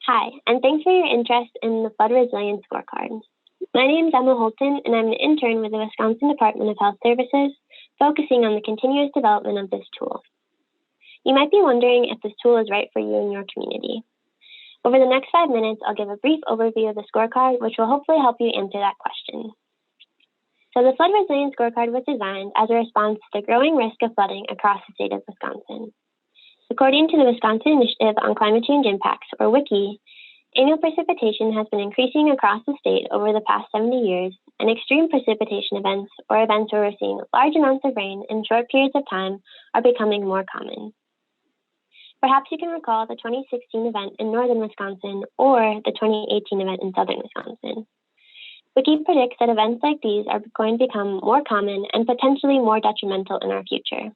Hi, and thanks for your interest in the Flood Resilience Scorecard. My name is Emma Holton, and I'm an intern with the Wisconsin Department of Health Services, focusing on the continuous development of this tool. You might be wondering if this tool is right for you and your community. Over the next 5 minutes, I'll give a brief overview of the scorecard, which will hopefully help you answer that question. So the Flood Resilience Scorecard was designed as a response to the growing risk of flooding across the state of Wisconsin. According to the Wisconsin Initiative on Climate Change Impacts, or WICI, annual precipitation has been increasing across the state over the past 70 years, and extreme precipitation events, or events where we're seeing large amounts of rain in short periods of time, are becoming more common. Perhaps you can recall the 2016 event in northern Wisconsin or the 2018 event in southern Wisconsin. WICI predicts that events like these are going to become more common and potentially more detrimental in our future.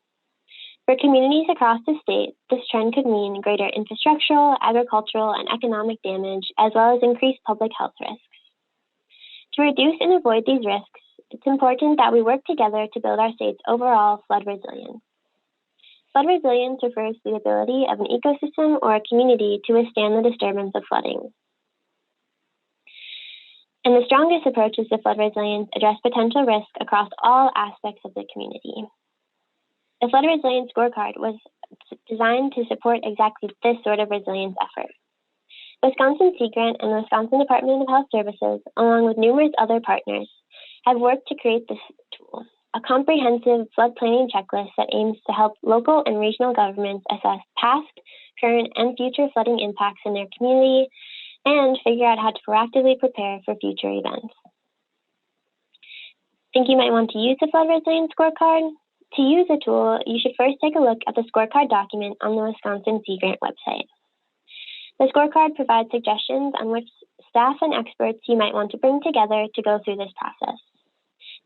For communities across the state, this trend could mean greater infrastructural, agricultural, and economic damage, as well as increased public health risks. To reduce and avoid these risks, it's important that we work together to build our state's overall flood resilience. Flood resilience refers to the ability of an ecosystem or a community to withstand the disturbance of flooding. And the strongest approaches to flood resilience address potential risk across all aspects of the community. The Flood Resilience Scorecard was designed to support exactly this sort of resilience effort. Wisconsin Sea Grant and the Wisconsin Department of Health Services, along with numerous other partners, have worked to create this tool, a comprehensive flood planning checklist that aims to help local and regional governments assess past, current, and future flooding impacts in their community and figure out how to proactively prepare for future events. Think you might want to use the Flood Resilience Scorecard? To use the tool, you should first take a look at the scorecard document on the Wisconsin Sea Grant website. The scorecard provides suggestions on which staff and experts you might want to bring together to go through this process.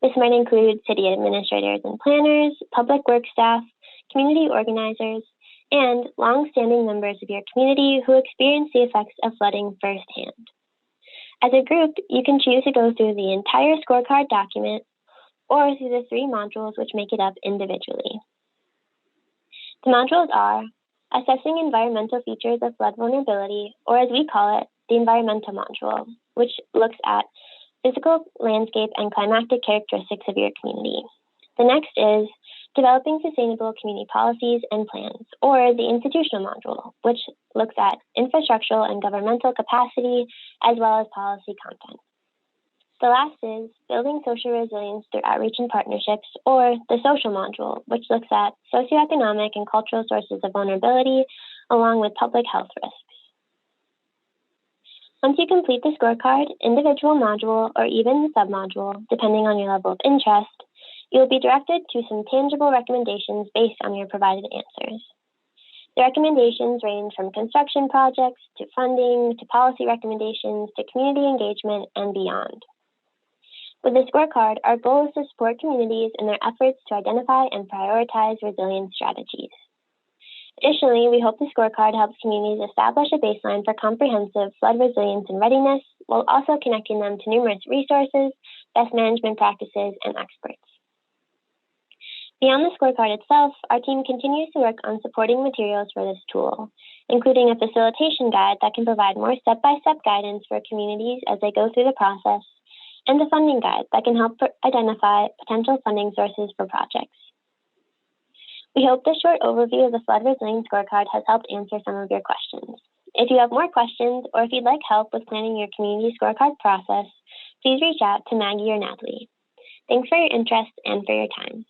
This might include city administrators and planners, public works staff, community organizers, and long-standing members of your community who experience the effects of flooding firsthand. As a group, you can choose to go through the entire scorecard document or through the 3 modules which make it up individually. The modules are Assessing Environmental Features of Flood Vulnerability, or as we call it, the Environmental Module, which looks at physical, landscape, and climatic characteristics of your community. The next is Developing Sustainable Community Policies and Plans, or the Institutional Module, which looks at infrastructural and governmental capacity, as well as policy content. The last is Building Social Resilience Through Outreach and Partnerships, or the Social Module, which looks at socioeconomic and cultural sources of vulnerability, along with public health risks. Once you complete the scorecard, individual module, or even the submodule, depending on your level of interest, you will be directed to some tangible recommendations based on your provided answers. The recommendations range from construction projects, to funding, to policy recommendations, to community engagement, and beyond. With the scorecard, our goal is to support communities in their efforts to identify and prioritize resilience strategies. Additionally, we hope the scorecard helps communities establish a baseline for comprehensive flood resilience and readiness, while also connecting them to numerous resources, best management practices, and experts. Beyond the scorecard itself, our team continues to work on supporting materials for this tool, including a facilitation guide that can provide more step-by-step guidance for communities as they go through the process, and a funding guide that can help identify potential funding sources for projects. We hope this short overview of the Flood Resilience Scorecard has helped answer some of your questions. If you have more questions, or if you'd like help with planning your community scorecard process, please reach out to Maggie or Natalie. Thanks for your interest and for your time.